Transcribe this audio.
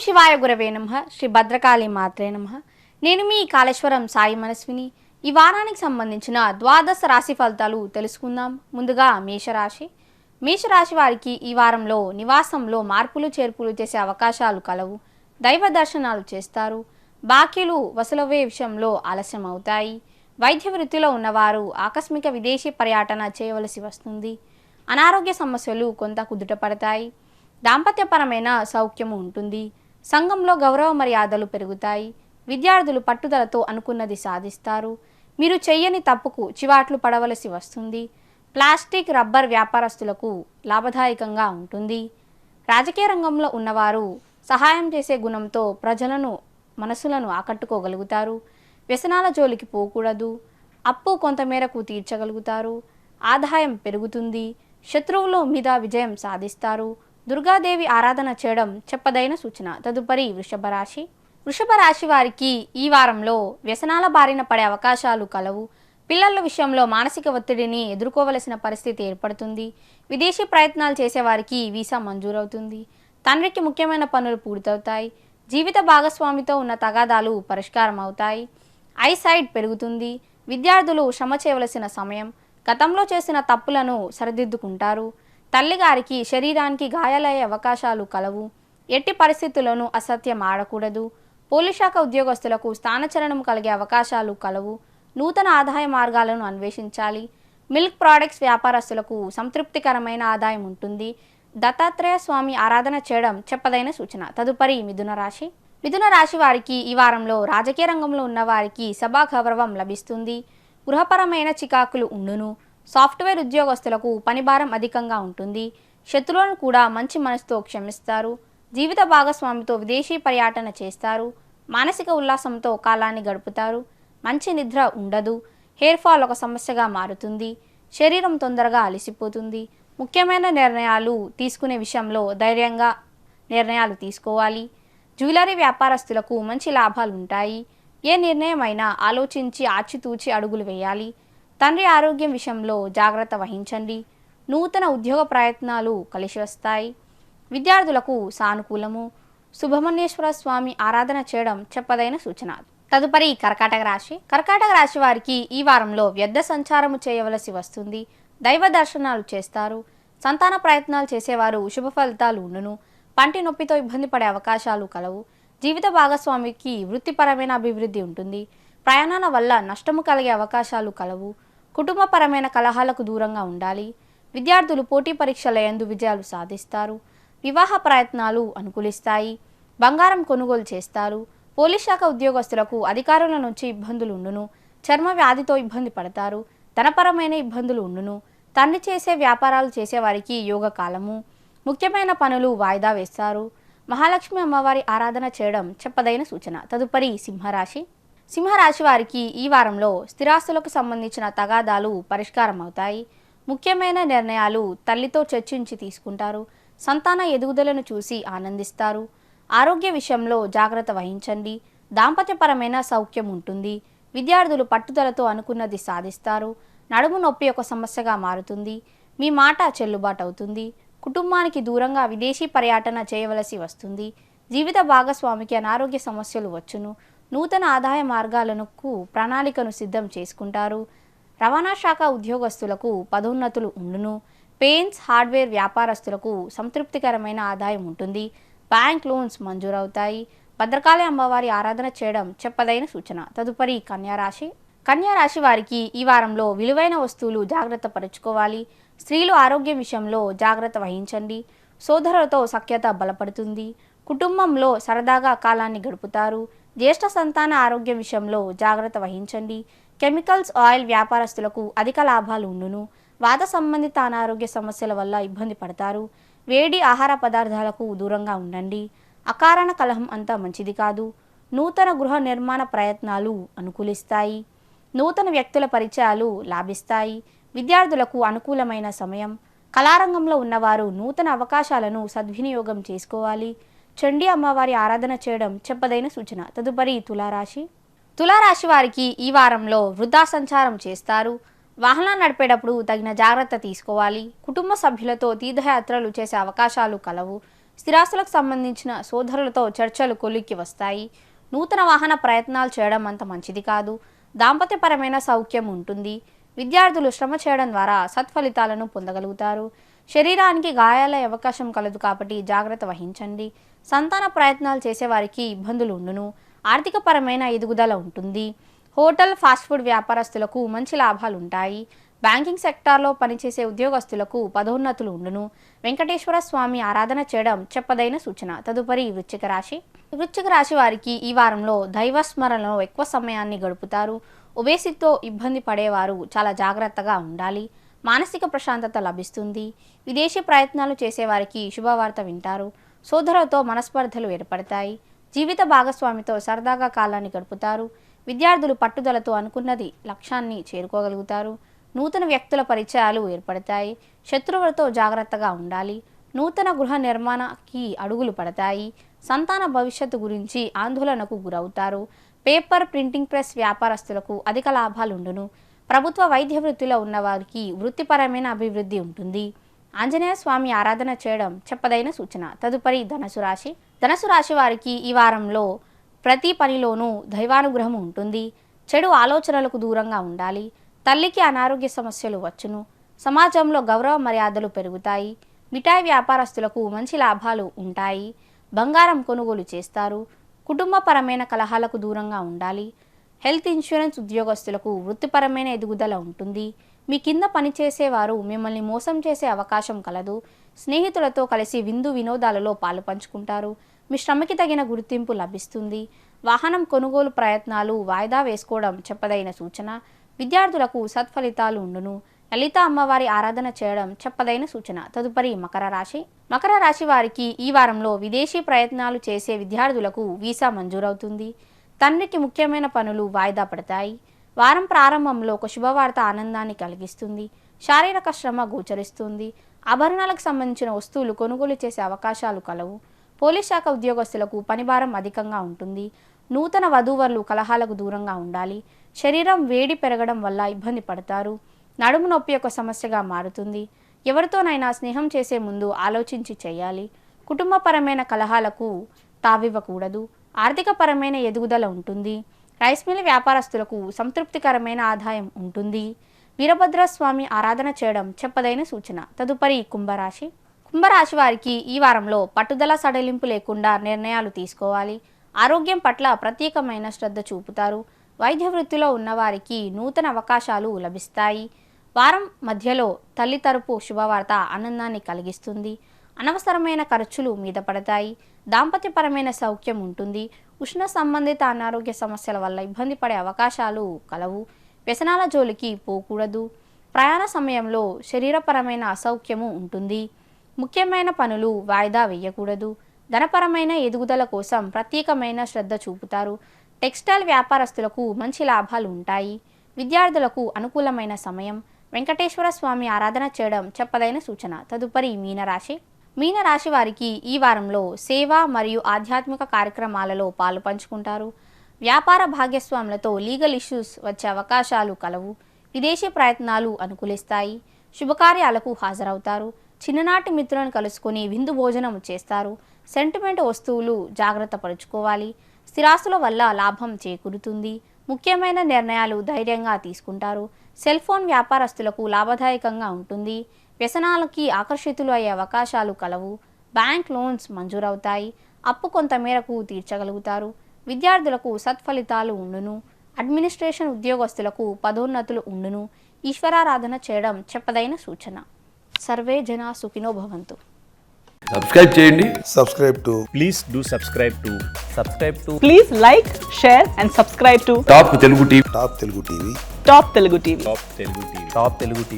శివాయ గురవే నమః. శ్రీ భద్రకాళి మాత్రే నమః. నేను మీ కాళేశ్వరం సాయి మనస్విని. ఈ వారానికి సంబంధించిన ద్వాదశ రాశి ఫలితాలు తెలుసుకుందాం. ముందుగా మేషరాశి. మేషరాశి వారికి ఈ వారంలో నివాసంలో మార్పులు చేర్పులు చేసే అవకాశాలు కలవు. దైవ దర్శనాలు చేస్తారు. బాకీలు వసూలవే విషయంలో ఆలస్యం అవుతాయి. వైద్య వృత్తిలో ఉన్నవారు ఆకస్మిక విదేశీ పర్యటన చేయవలసి వస్తుంది. అనారోగ్య సమస్యలు కొంత కుదుటపడతాయి. దాంపత్యపరమైన సౌఖ్యము ఉంటుంది. సంఘంలో గౌరవ మర్యాదలు పెరుగుతాయి. విద్యార్థులు పట్టుదలతో అనుకున్నది సాధిస్తారు. మీరు చెయ్యని తప్పుకు చివాట్లు పడవలసి వస్తుంది. ప్లాస్టిక్ రబ్బర్ వ్యాపారస్తులకు లాభదాయకంగా ఉంటుంది. రాజకీయ రంగంలో ఉన్నవారు సహాయం చేసే గుణంతో ప్రజలను మనసులను ఆకట్టుకోగలుగుతారు. వ్యసనాల జోలికి పోకూడదు. అప్పు కొంతమేరకు తీర్చగలుగుతారు. ఆదాయం పెరుగుతుంది. శత్రువుల మీద విజయం సాధిస్తారు. దుర్గాదేవి ఆరాధన చేయడం చెప్పదైన సూచన. తదుపరి వృషభ రాశి. వృషభ రాశి వారికి ఈ వారంలో వ్యసనాల బారిన పడే అవకాశాలు కలవు. పిల్లల విషయంలో మానసిక ఒత్తిడిని ఎదుర్కోవలసిన పరిస్థితి ఏర్పడుతుంది. విదేశీ ప్రయత్నాలు చేసేవారికి వీసా మంజూరవుతుంది. తండ్రికి ముఖ్యమైన పనులు పూర్తవుతాయి. జీవిత భాగస్వామితో ఉన్న తగాదాలు పరిష్కారం అవుతాయి. ఐసైట్ పెరుగుతుంది. విద్యార్థులు శ్రమ చేయవలసిన సమయం. గతంలో చేసిన తప్పులను సరిదిద్దుకుంటారు. తల్లిగారికి శరీరానికి గాయాలయ్యే అవకాశాలు కలవు. ఎట్టి పరిస్థితుల్లోనూ అసత్యం ఆడకూడదు. పోలీస్ శాఖ ఉద్యోగస్తులకు స్థానచలనం కలిగే అవకాశాలు కలవు. నూతన ఆదాయ మార్గాలను అన్వేషించాలి. మిల్క్ ప్రోడక్ట్స్ వ్యాపారస్తులకు సంతృప్తికరమైన ఆదాయం ఉంటుంది. దత్తాత్రేయ స్వామి ఆరాధన చేయడం చెప్పదైన సూచన. తదుపరి మిథున రాశి. మిథున రాశి వారికి ఈ వారంలో రాజకీయ రంగంలో ఉన్నవారికి సభా గౌరవం లభిస్తుంది. గృహపరమైన చికాకులు ఉండును. సాఫ్ట్వేర్ ఉద్యోగస్తులకు పనిభారం అధికంగా ఉంటుంది. శత్రువులను కూడా మంచి మనసుతో క్షమిస్తారు. జీవిత భాగస్వామితో విదేశీ పర్యటన చేస్తారు. మానసిక ఉల్లాసంతో కాలాన్ని గడుపుతారు. మంచి నిద్ర ఉండదు. హెయిర్ ఫాల్ ఒక సమస్యగా మారుతుంది. శరీరం తొందరగా అలసిపోతుంది. ముఖ్యమైన నిర్ణయాలు తీసుకునే విషయంలో ధైర్యంగా నిర్ణయాలు తీసుకోవాలి. జ్యువెలరీ వ్యాపారస్తులకు మంచి లాభాలు ఉంటాయి. ఏ నిర్ణయమైనా ఆలోచించి ఆచితూచి అడుగులు వేయాలి. తండ్రి ఆరోగ్యం విషయంలో జాగ్రత్త వహించండి. నూతన ఉద్యోగ ప్రయత్నాలు కలిసి వస్తాయి. విద్యార్థులకు సానుకూలము. సుబ్రహ్మణ్యేశ్వర స్వామి ఆరాధన చేయడం చెప్పదైన సూచన. తదుపరి కర్కాటక రాశి. కర్కాటక రాశి వారికి ఈ వారంలో వ్యర్థ సంచారము చేయవలసి వస్తుంది. దైవ దర్శనాలు చేస్తారు. సంతాన ప్రయత్నాలు చేసేవారు శుభ ఫలితాలు ఉండును. పంటి నొప్పితో ఇబ్బంది పడే అవకాశాలు కలవు. జీవిత భాగస్వామికి వృత్తిపరమైన అభివృద్ధి ఉంటుంది. ప్రయాణాల వల్ల నష్టము కలిగే అవకాశాలు కలవు. కుటుంబపరమైన కలహాలకు దూరంగా ఉండాలి. విద్యార్థులు పోటీ పరీక్షల యందు విజయాలు సాధిస్తారు. వివాహ ప్రయత్నాలు అనుకూలిస్తాయి. బంగారం కొనుగోలు చేస్తారు. పోలీస్ శాఖ ఉద్యోగస్తులకు అధికారుల నుంచి ఇబ్బందులు ఉండును. చర్మ వ్యాధితో ఇబ్బంది పడతారు. ధనపరమైన ఇబ్బందులు ఉండును. తండ్రి చేసే వ్యాపారాలు చేసేవారికి యోగ కాలము. ముఖ్యమైన పనులు వాయిదా వేస్తారు. మహాలక్ష్మి అమ్మవారి ఆరాధన చేయడం చెప్పదైన సూచన. తదుపరి సింహరాశి. సింహరాశి వారికి ఈ వారంలో స్థిరాస్తులకు సంబంధించిన తగాదాలు పరిష్కారం అవుతాయి. ముఖ్యమైన నిర్ణయాలు తల్లితో చర్చించి తీసుకుంటారు. సంతాన ఎదుగుదలను చూసి ఆనందిస్తారు. ఆరోగ్య విషయంలో జాగ్రత్త వహించండి. దాంపత్యపరమైన సౌఖ్యం ఉంటుంది. విద్యార్థులు పట్టుదలతో అనుకున్నది సాధిస్తారు. నడుము నొప్పి ఒక సమస్యగా మారుతుంది. మీ మాట చెల్లుబాటు అవుతుంది. కుటుంబానికి దూరంగా విదేశీ పర్యటన చేయవలసి వస్తుంది. జీవిత భాగస్వామికి అనారోగ్య సమస్యలు వచ్చును. నూతన ఆదాయ మార్గాలను ప్రణాళికను సిద్ధం చేసుకుంటారు. రవాణా శాఖ ఉద్యోగస్తులకు పదోన్నతులు ఉండును. పెయింట్స్ హార్డ్వేర్ వ్యాపారస్తులకు సంతృప్తికరమైన ఆదాయం ఉంటుంది. Bank loans మంజూరవుతాయి. భద్రకాళి అమ్మవారి ఆరాధన చేయడం చెప్పదైన సూచన. తదుపరి కన్యారాశి. కన్యారాశి వారికి ఈ వారంలో విలువైన వస్తువులు జాగ్రత్త పరుచుకోవాలి. స్త్రీలు ఆరోగ్యం విషయంలో జాగ్రత్త వహించండి. సోదరులతో సఖ్యత బలపడుతుంది. కుటుంబంలో సరదాగా కాలాన్ని గడుపుతారు. జ్యేష్ఠ సంతాన ఆరోగ్యం విషయంలో జాగ్రత్త వహించండి. కెమికల్స్ ఆయిల్ వ్యాపారస్తులకు అధిక లాభాలు ఉండును. వాత సంబంధిత అనారోగ్య సమస్యల వల్ల ఇబ్బంది పడతారు. వేడి ఆహార పదార్థాలకు దూరంగా ఉండండి. అకారణ కలహం అంతా మంచిది కాదు. నూతన గృహ నిర్మాణ ప్రయత్నాలు అనుకూలిస్తాయి. నూతన వ్యక్తుల పరిచయాలు లాభిస్తాయి. విద్యార్థులకు అనుకూలమైన సమయం. కళారంగంలో ఉన్నవారు నూతన అవకాశాలను సద్వినియోగం చేసుకోవాలి. చండీ అమ్మవారి ఆరాధన చేయడం చెప్పదైన సూచన. తదుపరి తులారాశి. తులారాశి వారికి ఈ వారంలో వృధా సంచారం చేస్తారు. వాహనం నడిపేటప్పుడు తగిన జాగ్రత్త తీసుకోవాలి. కుటుంబ సభ్యులతో తీర్థయాత్రలు చేసే అవకాశాలు కలవు. స్థిరాస్తులకు సంబంధించిన సోదరులతో చర్చలు కొలిక్కి వస్తాయి. నూతన వాహన ప్రయత్నాలు చేయడం అంత మంచిది కాదు. దాంపత్యపరమైన సౌఖ్యం ఉంటుంది. విద్యార్థులు శ్రమ చేయడం ద్వారా సత్ఫలితాలను పొందగలుగుతారు. శరీరానికి గాయాలయ్యే అవకాశం కలదు కాబట్టి జాగ్రత్త వహించండి. సంతాన ప్రయత్నాలు చేసేవారికి ఇబ్బందులు ఉండును. ఆర్థికపరమైన ఎదుగుదల ఉంటుంది. హోటల్, ఫాస్ట్ ఫుడ్ వ్యాపారస్తులకు మంచి లాభాలు ఉంటాయి. బ్యాంకింగ్ సెక్టార్లో పనిచేసే ఉద్యోగస్తులకు పదోన్నతులు ఉండును. వెంకటేశ్వర స్వామి ఆరాధన చేయడం చెప్పదైన సూచన. తదుపరి వృశ్చిక రాశి. వృశ్చిక రాశి వారికి ఈ వారంలో దైవస్మరణలో ఎక్కువ సమయాన్ని గడుపుతారు. ఒబేసిటీతో ఇబ్బంది పడేవారు చాలా జాగ్రత్తగా ఉండాలి. మానసిక ప్రశాంతత లభిస్తుంది. విదేశీ ప్రయత్నాలు చేసేవారికి శుభవార్త వింటారు. సోదరులతో మనస్పర్ధలు ఏర్పడతాయి. జీవిత భాగస్వామితో సరదాగా కాలాన్ని గడుపుతారు. విద్యార్థులు పట్టుదలతో అనుకున్నది లక్ష్యాన్ని చేరుకోగలుగుతారు. నూతన వ్యక్తుల పరిచయాలు ఏర్పడతాయి. శత్రువులతో జాగ్రత్తగా ఉండాలి. నూతన గృహ నిర్మాణానికి అడుగులు పడతాయి. సంతాన భవిష్యత్తు గురించి ఆందోళనకు గురవుతారు. పేపర్, ప్రింటింగ్ ప్రెస్ వ్యాపారస్తులకు అధిక లాభాలుండును. ప్రభుత్వ వైద్య వృత్తిలో ఉన్నవారికి వృత్తిపరమైన అభివృద్ధి ఉంటుంది. ఆంజనేయ స్వామి ఆరాధన చేయడం చెప్పదైన సూచన. తదుపరి ధనుసు రాశి. ధనుసు రాశి వారికి ఈ వారంలో ప్రతి పనిలోనూ దైవానుగ్రహం ఉంటుంది. చెడు ఆలోచనలకు దూరంగా ఉండాలి. తల్లికి అనారోగ్య సమస్యలు వచ్చును. సమాజంలో గౌరవ మర్యాదలు పెరుగుతాయి. మిఠాయి వ్యాపారస్తులకు మంచి లాభాలు ఉంటాయి. బంగారం కొనుగోలు చేస్తారు. కుటుంబపరమైన కలహాలకు దూరంగా ఉండాలి. హెల్త్ ఇన్సూరెన్స్ ఉద్యోగస్తులకు వృత్తిపరమైన ఎదుగుదల ఉంటుంది. మీ కింద పనిచేసేవారు మిమ్మల్ని మోసం చేసే అవకాశం కలదు. స్నేహితులతో కలిసి విందు వినోదాలలో పాలు పంచుకుంటారు. మీ శ్రమకి తగిన గుర్తింపు లభిస్తుంది. వాహనం కొనుగోలు ప్రయత్నాలు వాయిదా వేసుకోవడం చెప్పదైన సూచన. విద్యార్థులకు సత్ఫలితాలు ఉండును. లలిత అమ్మవారి ఆరాధన చేయడం చెప్పదైన సూచన. తదుపరి మకర రాశి. మకర రాశి వారికి ఈ వారంలో విదేశీ ప్రయత్నాలు చేసే విద్యార్థులకు వీసా మంజూరవుతుంది. తండ్రికి ముఖ్యమైన పనులు వాయిదా పడతాయి. వారం ప్రారంభంలో ఒక శుభవార్త ఆనందాన్ని కలిగిస్తుంది. శారీరక శ్రమ గోచరిస్తుంది. ఆభరణాలకు సంబంధించిన వస్తువులు కొనుగోలు చేసే అవకాశాలు కలవు. పోలీస్ శాఖ ఉద్యోగస్తులకు పనిభారం అధికంగా ఉంటుంది. నూతన వధూవరులు కలహాలకు దూరంగా ఉండాలి. శరీరం వేడి పెరగడం వల్ల ఇబ్బంది పడతారు. నడుము నొప్పి ఒక సమస్యగా మారుతుంది. ఎవరితోనైనా స్నేహం చేసే ముందు ఆలోచించి చేయాలి. కుటుంబపరమైన కలహాలకు తావివ్వకూడదు. ఆర్థికపరమైన ఎదుగుదల ఉంటుంది. రైస్ మిల్ వ్యాపారస్తులకు సంతృప్తికరమైన ఆదాయం ఉంటుంది. వీరభద్రస్వామి ఆరాధన చేయడం చెప్పదైన సూచన. తదుపరి కుంభరాశి. కుంభరాశి వారికి ఈ వారంలో పట్టుదల సడలింపు లేకుండా నిర్ణయాలు తీసుకోవాలి. ఆరోగ్యం పట్ల ప్రత్యేకమైన శ్రద్ధ చూపుతారు. వైద్య వృత్తిలో ఉన్నవారికి నూతన అవకాశాలు లభిస్తాయి. వారం మధ్యలో తల్లి తరపు శుభవార్త ఆనందాన్ని కలిగిస్తుంది. అనవసరమైన ఖర్చులు మీద పడతాయి. దాంపత్యపరమైన సౌఖ్యం ఉంటుంది. ఉష్ణ సంబంధిత అనారోగ్య సమస్యల వల్ల ఇబ్బంది పడే అవకాశాలు కలవు. వ్యసనాల జోలికి పోకూడదు. ప్రయాణ సమయంలో శరీరపరమైన అసౌఖ్యము ఉంటుంది. ముఖ్యమైన పనులు వాయిదా వేయకూడదు. ధనపరమైన ఎదుగుదల కోసం ప్రత్యేకమైన శ్రద్ధ చూపుతారు. టెక్స్టైల్ వ్యాపారస్తులకు మంచి లాభాలు ఉంటాయి. విద్యార్థులకు అనుకూలమైన సమయం. వెంకటేశ్వర స్వామి ఆరాధన చేయడం చెప్పదైన సూచన. తదుపరి మీనరాశి. మీనరాశి వారికి ఈ వారంలో సేవ మరియు ఆధ్యాత్మిక కార్యక్రమాలలో పాలు పంచుకుంటారు. వ్యాపార భాగస్వాములతో లీగల్ ఇష్యూస్ వచ్చే అవకాశాలు కలవు. విదేశీ ప్రయత్నాలు అనుకూలిస్తాయి. శుభకార్యాలకు హాజరవుతారు. చిన్ననాటి మిత్రులను కలుసుకొని విందు భోజనం చేస్తారు. సెంటిమెంట్ వస్తువులు జాగ్రత్త పరుచుకోవాలి. స్థిరాస్తుల వల్ల లాభం చేకూరుతుంది. ముఖ్యమైన నిర్ణయాలు ధైర్యంగా తీసుకుంటారు. సెల్ ఫోన్ వ్యాపారస్తులకు లాభదాయకంగా ఉంటుంది. వ్యసనాలకి ఆకర్షితులు అయ్యే అవకాశాలు కలవు. బ్యాంక్ లోన్స్ మంజూరవుతాయి. అప్పు కొంత మేరకు తీర్చగలుగుతారు. విద్యార్థులకు సత్ఫలితాలు ఉండును. అడ్మినిస్ట్రేషన్ ఉద్యోగస్తులకు పదోన్నతులు ఉండును. ఈశ్వరారాధన చేయడం చెప్పదైన సూచన. సర్వే జనా సుఖినో భవంతు. సబ్స్క్రైబ్ చేయండి. Please do subscribe to Please like, share and subscribe to top Telugu TV. Top Telugu TV. Top Telugu TV.